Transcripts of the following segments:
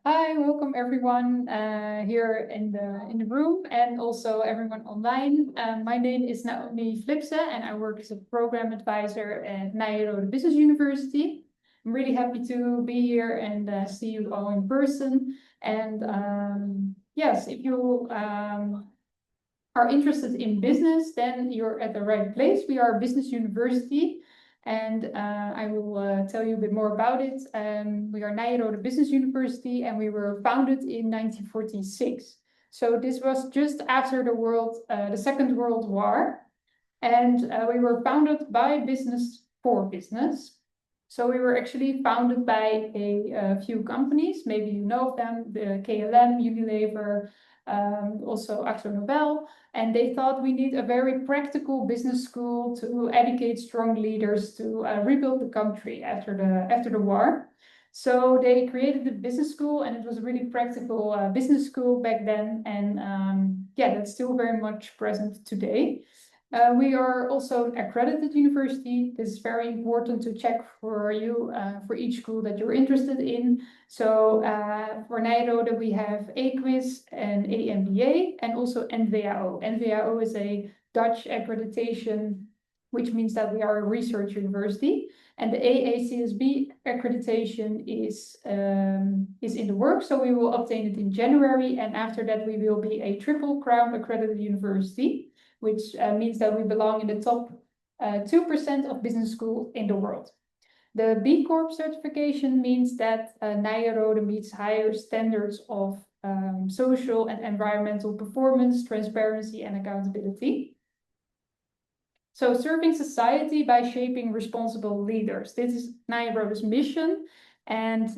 Hi, welcome everyone here in the room and also everyone online. My name is Naomi Flipse and I work as a program advisor at Nyenrode Business University. I'm really happy to be here and see you all in person. And yes, if you are interested in business, then you're at the right place. We are a business university. And I will tell you a bit more about it. We are Nyenrode Business University and we were founded in 1946. So this was just after the Second World War. And we were founded by business for business. So we were actually founded by a few companies. Maybe you know of them, the KLM, Unilever, also AkzoNobel. And they thought we need a very practical business school to educate strong leaders to rebuild the country after the war. So they created the business school, and it was a really practical business school back then. And yeah, that's still very much present today. We are also an accredited university. This is very important to check for you for each school that you're interested in. So for Nyenrode, we have EQUIS and AMBA and also NVAO. NVAO is a Dutch accreditation, which means that we are a research university. And the AACSB accreditation is in the works, so we will obtain it in January. And after that, we will be a Triple Crown accredited university, which means that we belong in the top 2% of business schools in the world. The B Corp certification means that Nyenrode meets higher standards of social and environmental performance, transparency, and accountability. So serving society by shaping responsible leaders. This is Nyenrode's mission. And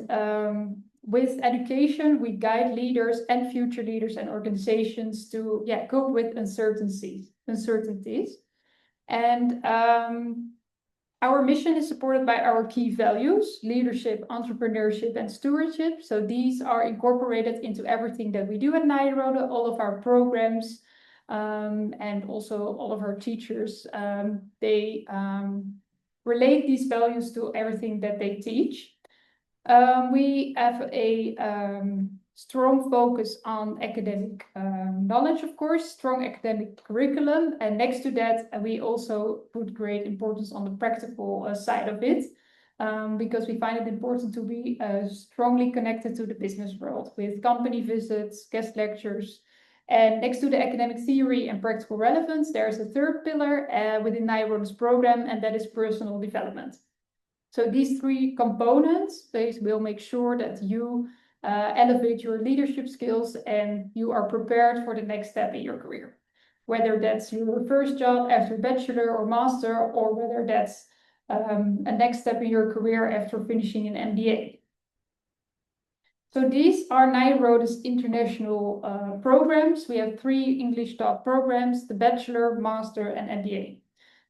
with education, we guide leaders and future leaders and organizations to cope with uncertainties. And our mission is supported by our key values: leadership, entrepreneurship, and stewardship. So these are incorporated into everything that we do at Nyenrode, all of our programs, and also all of our teachers. They relate these values to everything that they teach. We have a strong focus on academic knowledge, of course, strong academic curriculum. And next to that, we also put great importance on the practical side of it, because we find it important to be strongly connected to the business world with company visits, guest lectures. And next to the academic theory and practical relevance, there's a third pillar within Nyenrode's program, and that is personal development. So these three components, they will make sure that you elevate your leadership skills and you are prepared for the next step in your career. Whether that's your first job after bachelor or master, or whether that's a next step in your career after finishing an MBA. So these are Nyenrode's international programs. We have 3 English taught programs: the bachelor, master, and MBA.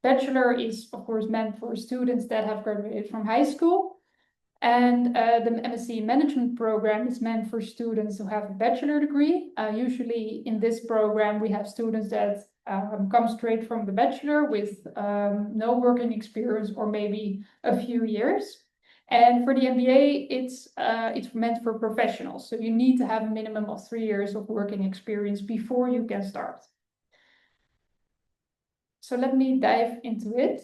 Bachelor is, of course, meant for students that have graduated from high school. And the MSc Management program is meant for students who have a bachelor degree. Usually in this program, we have students that come straight from the bachelor with no working experience or maybe a few years. And for the MBA, it's meant for professionals. So you need to have a minimum of 3 years of working experience before you can start. So let me dive into it.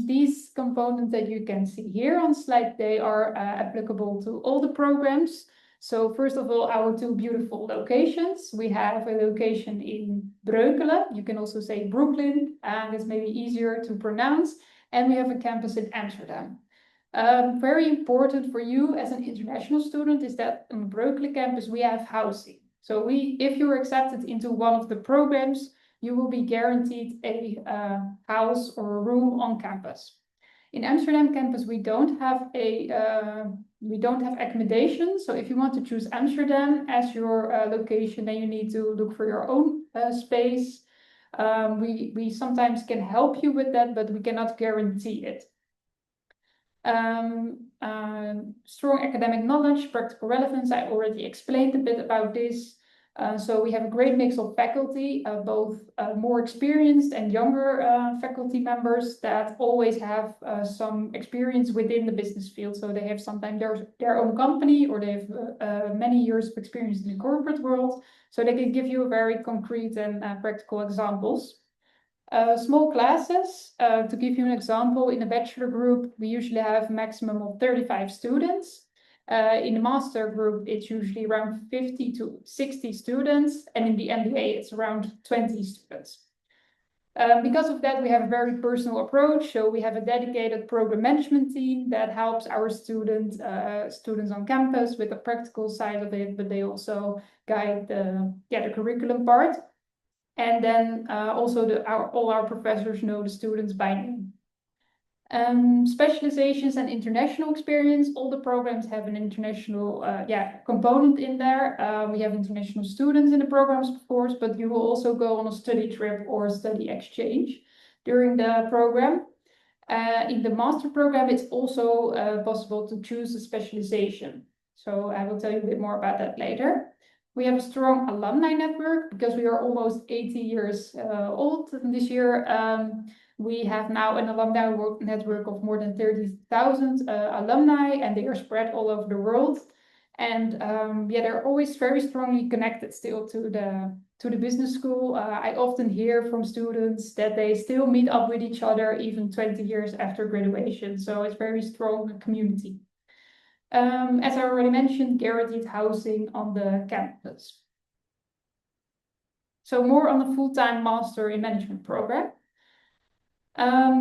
These components that you can see here on slide, they are applicable to all the programs. So first of all, our 2 beautiful locations. We have a location in Breukelen. You can also say Breukelen, and it's maybe easier to pronounce. And we have a campus in Amsterdam. Very important for you as an international student is that on the Breukelen campus, we have housing. So if you're accepted into one of the programs, you will be guaranteed a house or a room on campus. In Amsterdam campus, we don't have accommodation. So if you want to choose Amsterdam as your location, then you need to look for your own space. We sometimes can help you with that, but we cannot guarantee it. Strong academic knowledge, practical relevance. I already explained a bit about this. So we have a great mix of faculty, both more experienced and younger faculty members that always have some experience within the business field. So they have sometimes their own company, or they have many years of experience in the corporate world. So they can give you very concrete and practical examples. Small classes, to give you an example, in a bachelor group, we usually have a maximum of 35 students. In the master group, it's usually around 50 to 60 students, and in the MBA, it's around 20 students. Because of that, we have a very personal approach. So we have a dedicated program management team that helps our students on campus with the practical side of it, but they also guide the curriculum part. And then also all our professors know the students by name. Specializations and international experience. All the programs have an international component in there. We have international students in the programs, of course, but you will also go on a study trip or a study exchange during the program. In the master program, it's also possible to choose a specialization. So I will tell you a bit more about that later. We have a strong alumni network because we are almost 80 years old this year. We have now an alumni network of more than 30,000 alumni, and they are spread all over the world. And they're always very strongly connected still to the business school. I often hear from students that they still meet up with each other even 20 years after graduation. So it's very strong community. As I already mentioned, guaranteed housing on the campus. So more on the full-time Master in Management program.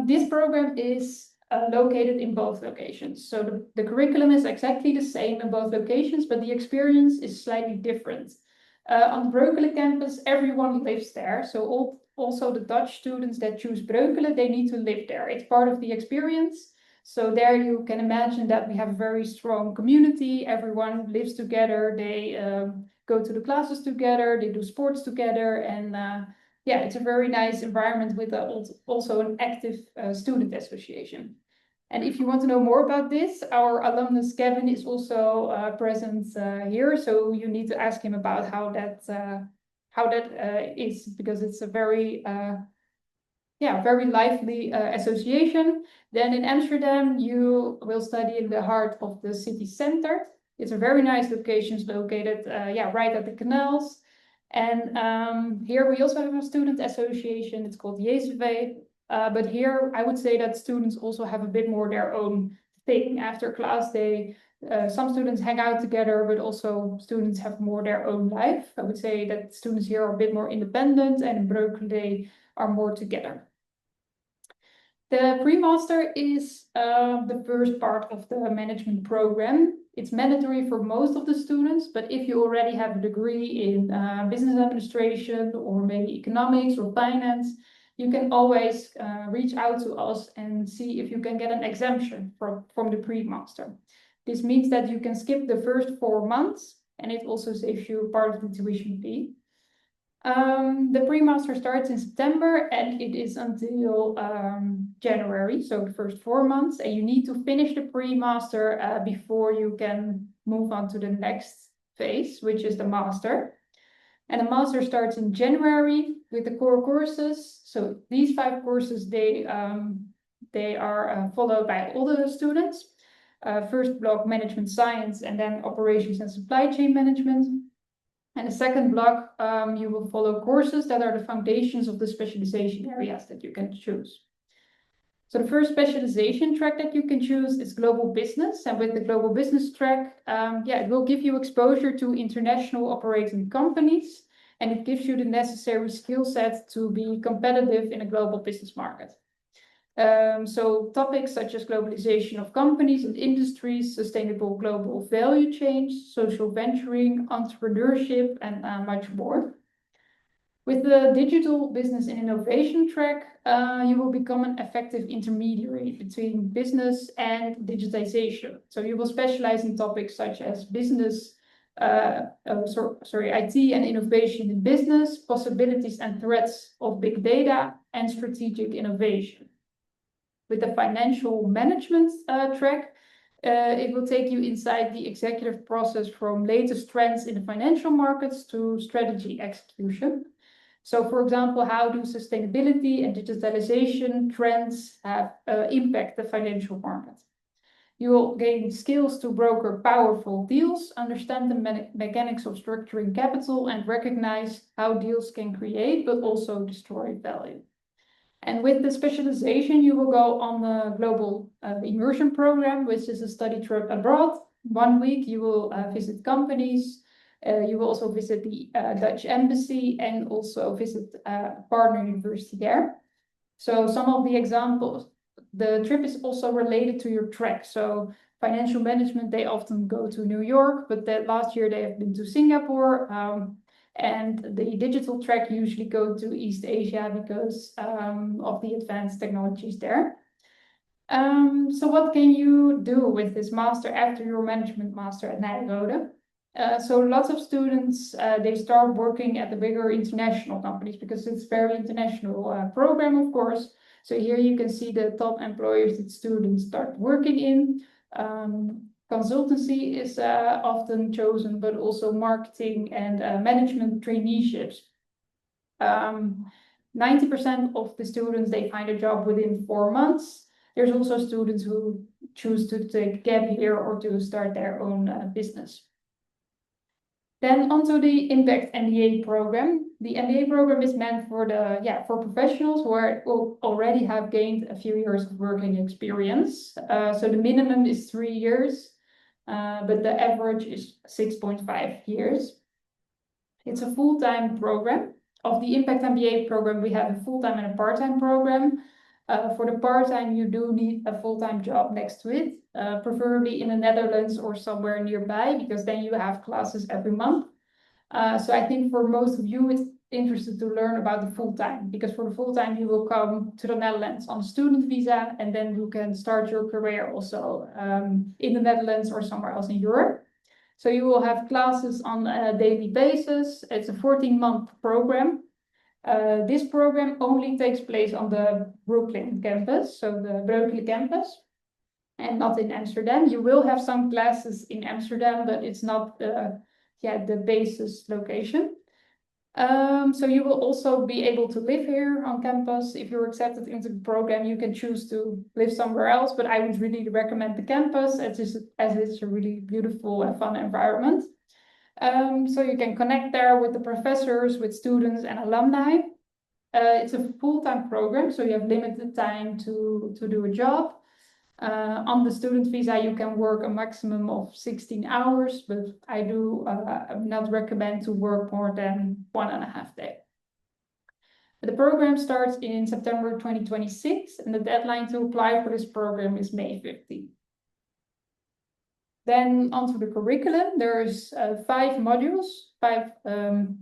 This program is located in both locations. So the curriculum is exactly the same in both locations, but the experience is slightly different. On the Breukelen campus, everyone lives there. So also the Dutch students that choose Breukelen, they need to live there. It's part of the experience. So there you can imagine that we have a very strong community. Everyone lives together. They go to the classes together. They do sports together. And it's a very nice environment with also an active student association. And if you want to know more about this, our alumnus Kevin is also present here. So you need to ask him about how that is, because it's a very lively association. Then in Amsterdam, you will study in the heart of the city center. It's a very nice location, located right at the canals. And here we also have a student association. It's called JCV. But here I would say that students also have a bit more their own thing. After class, some students hang out together, but also students have more their own life. I would say that students here are a bit more independent, and in Breukelen they are more together. The pre-master is the first part of the management program. It's mandatory for most of the students, but if you already have a degree in business administration or maybe economics or finance, you can always reach out to us and see if you can get an exemption from the pre-master. This means that you can skip the first 4 months, and it also saves you part of the tuition fee. The pre-master starts in September and it is until January, so the first 4 months, and you need to finish the pre-master before you can move on to the next phase, which is the master. And the master starts in January with the core courses. So these 5 courses, they are followed by all the students. First block, management science, and then operations and supply chain management. And the second block, you will follow courses that are the foundations of the specialization areas that you can choose. So the first specialization track that you can choose is global business. And with the global business track, it will give you exposure to international operating companies, and it gives you the necessary skill set to be competitive in a global business market. So topics such as globalization of companies and industries, sustainable global value chains, social venturing, entrepreneurship, and much more. With the digital business and innovation track, you will become an effective intermediary between business and digitization. So you will specialize in topics such as business, IT and innovation in business, possibilities and threats of big data, and strategic innovation. With the financial management track, It will take you inside the executive process from latest trends in the financial markets to strategy execution. So, for example, how do sustainability and digitalization trends have impact the financial market? You will gain skills to broker powerful deals, understand the mechanics of structuring capital, and recognize how deals can create but also destroy value. And with the specialization, you will go on the global immersion program, which is a study trip abroad. 1 week, you will visit companies. You will also visit the Dutch embassy and also visit a partner university there. So some of the examples, the trip is also related to your track. So financial management, they often go to New York, but last year they have been to Singapore. And the digital track usually go to East Asia because of the advanced technologies there. So what can you do with this master after your management master at Nyenrode? So lots of students, they start working at the bigger international companies because it's a very international program, of course. So here you can see the top employers that students start working in. Consultancy is often chosen, but also marketing and management traineeships. 90% of the students, they find a job within 4 months. There's also students who choose to take gap year or to start their own business. Then onto the Impact MBA program. The MBA program is meant for for professionals who already have gained a few years of working experience. So the minimum is 3 years, but the average is 6.5 years. It's a full-time program. Of the Impact MBA program, we have a full-time and a part-time program. For the part-time, you do need a full-time job next to it, preferably in the Netherlands or somewhere nearby, because then you have classes every month. So I think for most of you, it's interested to learn about the full-time, because for the full-time, you will come to the Netherlands on a student visa, and then you can start your career also in the Netherlands or somewhere else in Europe. So you will have classes on a daily basis. It's a 14-month program. This program only takes place on the Breukelen campus, so the Breukelen campus, and not in Amsterdam. You will have some classes in Amsterdam, but it's not the basis location. So you will also be able to live here on campus. If you're accepted into the program, you can choose to live somewhere else, but I would really recommend the campus as it's a really beautiful and fun environment. So you can connect there with the professors, with students and alumni. It's a full-time program, so you have limited time to do a job. On the student visa, you can work a maximum of 16 hours, but I do not recommend to work more than 1.5 days. The program starts in September 2026, and the deadline to apply for this program is May 15. Then onto the curriculum, there's 5 modules, 5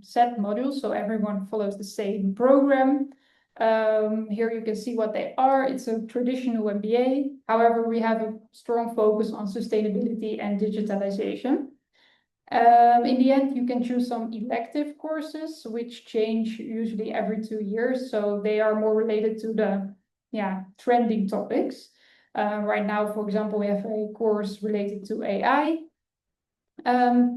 set modules, so everyone follows the same program. Here you can see what they are. It's a traditional MBA. However, we have a strong focus on sustainability and digitalization. In the end, you can choose some elective courses, which change usually every 2 years. So they are more related to the trending topics. Right now, for example, we have a course related to AI.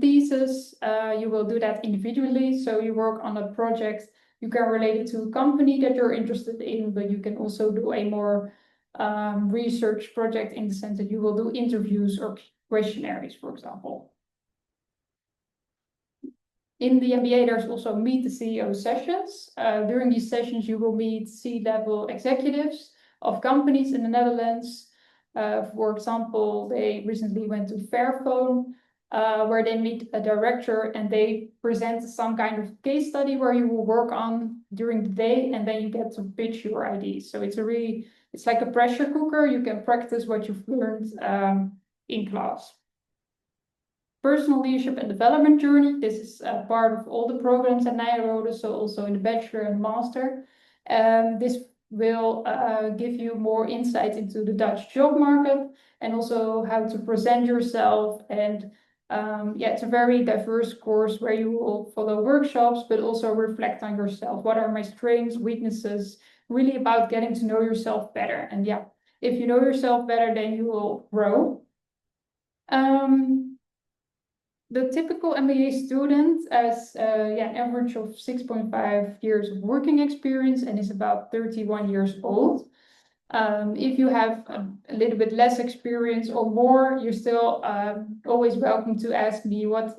Thesis, you will do that individually. So you work on a project, you can relate it to a company that you're interested in, but you can also do a more research project in the sense that you will do interviews or questionnaires, for example. In the MBA, there's also Meet the CEO sessions. During these sessions, you will meet C-level executives of companies in the Netherlands. For example, they recently went to Fairphone, where they meet a director and they present some kind of case study where you will work on during the day, and then you get to pitch your ideas. So it's like a pressure cooker. You can practice what you've learned in class. Personal leadership and development journey. This is part of all the programs at Nyenrode, so also in the bachelor and master. This will give you more insight into the Dutch job market and also how to present yourself. And it's a very diverse course where you will follow workshops, but also reflect on yourself. What are my strengths, weaknesses? Really about getting to know yourself better. And if you know yourself better, then you will grow. The typical MBA student has an average of 6.5 years of working experience and is about 31 years old. If you have a little bit less experience or more, you're still always welcome to ask me what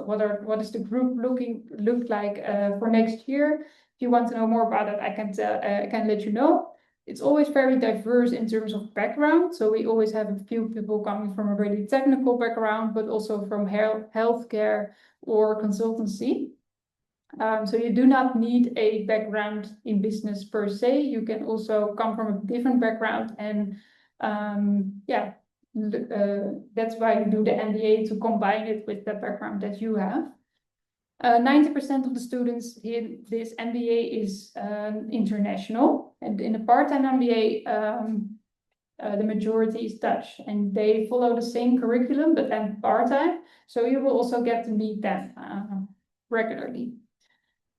is the group look like for next year. If you want to know more about it, I can let you know. It's always very diverse in terms of background. So we always have a few people coming from a really technical background, but also from healthcare or consultancy. So you do not need a background in business per se. You can also come from a different background, and that's why you do the MBA, to combine it with the background that you have. 90% of the students in this MBA is international, and in a part-time MBA, the majority is Dutch, and they follow the same curriculum, but then part-time. So you will also get to meet them regularly.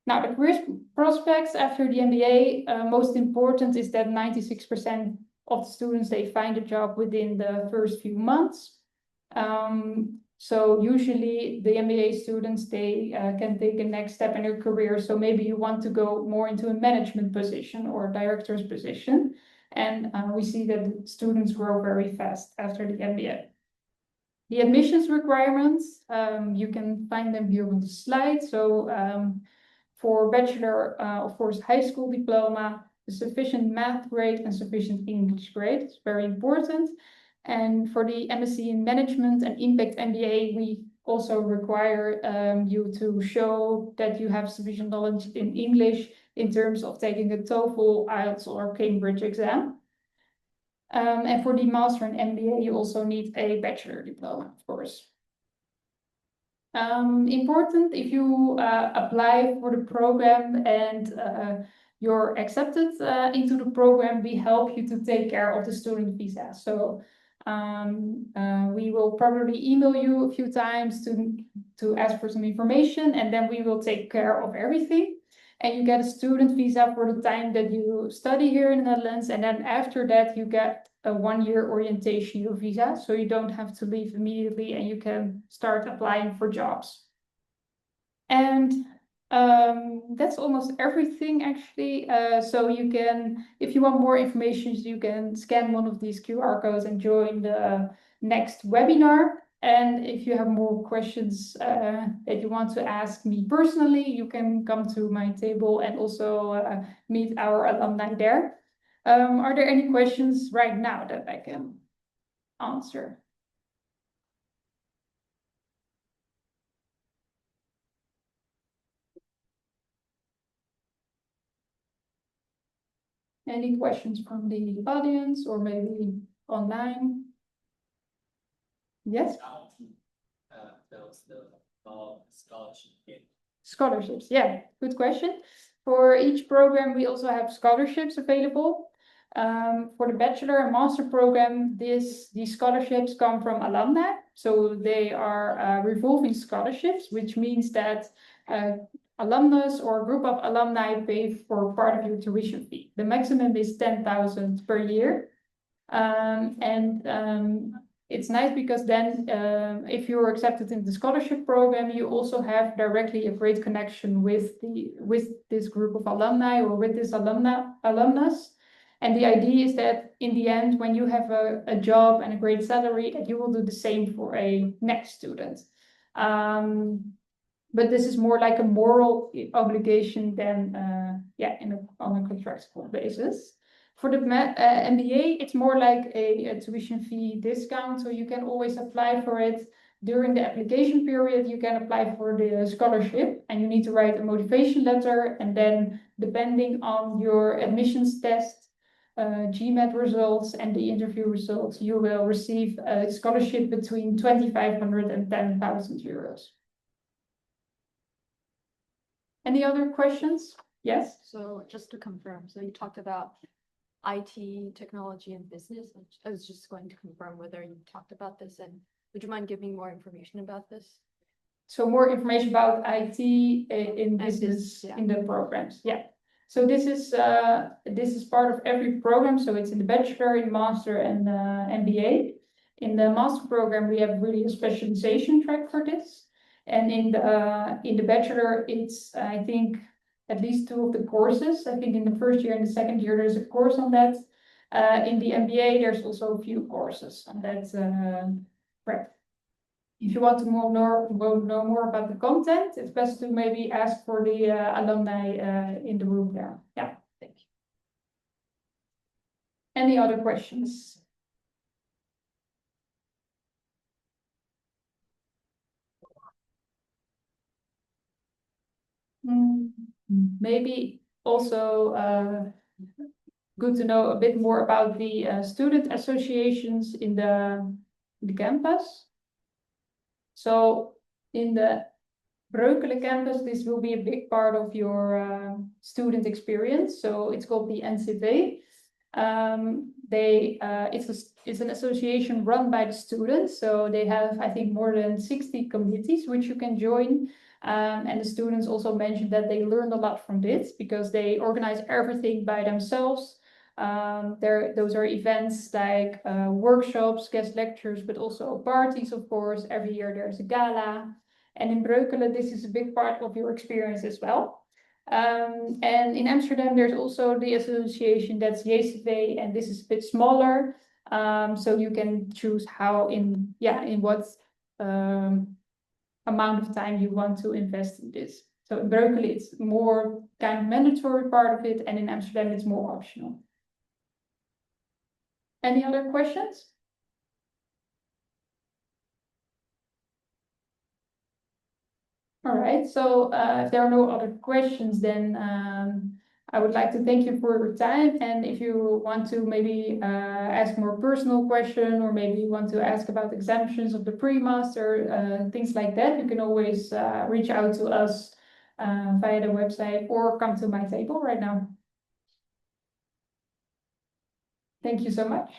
Now, the career prospects after the MBA, most important is that 96% of the students, they find a job within the first few months. So usually the MBA students, they can take a next step in their career. So maybe you want to go more into a management position or a director's position. And we see that students grow very fast after the MBA. The admissions requirements, you can find them here on the slide. So for bachelor, of course, high school diploma, a sufficient math grade and sufficient English grade. It's very important. And for the MSc in Management and Impact MBA, we also require you to show that you have sufficient knowledge in English in terms of taking a TOEFL, IELTS, or Cambridge exam. And for the Master in MBA, you also need a bachelor diploma, of course. Important, if you apply for the program and you're accepted into the program, we help you to take care of the student visa. So we will probably email you a few times to ask for some information, and then we will take care of everything. And you get a student visa for the time that you study here in the Netherlands, and then after that you get a 1-year orientation visa, so you don't have to leave immediately and you can start applying for jobs. And that's almost everything, actually. So you can, if you want more information, you can scan one of these QR codes and join the next webinar. And if you have more questions that you want to ask me personally, you can come to my table and also meet our alumni there. Are there any questions right now that I can answer? Any questions from the audience or maybe online? Yes? Scholarships, yeah, good question. For each program, we also have scholarships available. For the bachelor and master program, these scholarships come from alumni. So they are revolving scholarships, which means that alumnus or a group of alumni pay for part of your tuition fee. The maximum is 10,000 per year. It's nice because then if you're accepted in the scholarship program, you also have directly a great connection with this group of alumni or with this alumnus. And the idea is that in the end, when you have a job and a great salary, that you will do the same for a next student. But this is more like a moral obligation than on a contractual basis. For the MBA, it's more like a tuition fee discount, so you can always apply for it. During the application period, you can apply for the scholarship, and you need to write a motivation letter, and then depending on your admissions test, GMAT results and the interview results, you will receive a scholarship between 2,500 and 10,000 euros. Any other questions? Yes? So just to confirm, so you talked about IT, technology, and business. I was just going to confirm whether you talked about this, and would you mind giving more information about this? So more information about IT in business, in the programs, yeah. So this is part of every program. So it's in the bachelor, in master, and MBA. In the master program, we have really a specialization track for this. And in the bachelor, it's, I think, at least 2 of the courses. I think in the first year and the second year, there's a course on that. In the MBA, there's also a few courses on that track. If you want to know more about the content, it's best to maybe ask for the alumni in the room there. Yeah, thank you. Any other questions? Maybe also good to know a bit more about the student associations in the campus. So in the Breukelen campus, this will be a big part of your student experience. So it's called the NCV. It's an association run by the students. So they have, I think, more than 60 committees which you can join. And the students also mentioned that they learned a lot from this because they organize everything by themselves. Those are events like workshops, guest lectures, but also parties, of course. Every year there's a gala. And in Breukelen, this is a big part of your experience as well. And in Amsterdam, there's also the association that's JCV, and this is a bit smaller. So you can choose in what amount of time you want to invest in this. So in Breukelen, it's more kind of mandatory part of it, and in Amsterdam, it's more optional. Any other questions? All right, so if there are no other questions, then I would like to thank you for your time. And if you want to maybe ask more personal question, or maybe you want to ask about exemptions of the pre-master, things like that, you can always reach out to us via the website or come to my table right now. Thank you so much.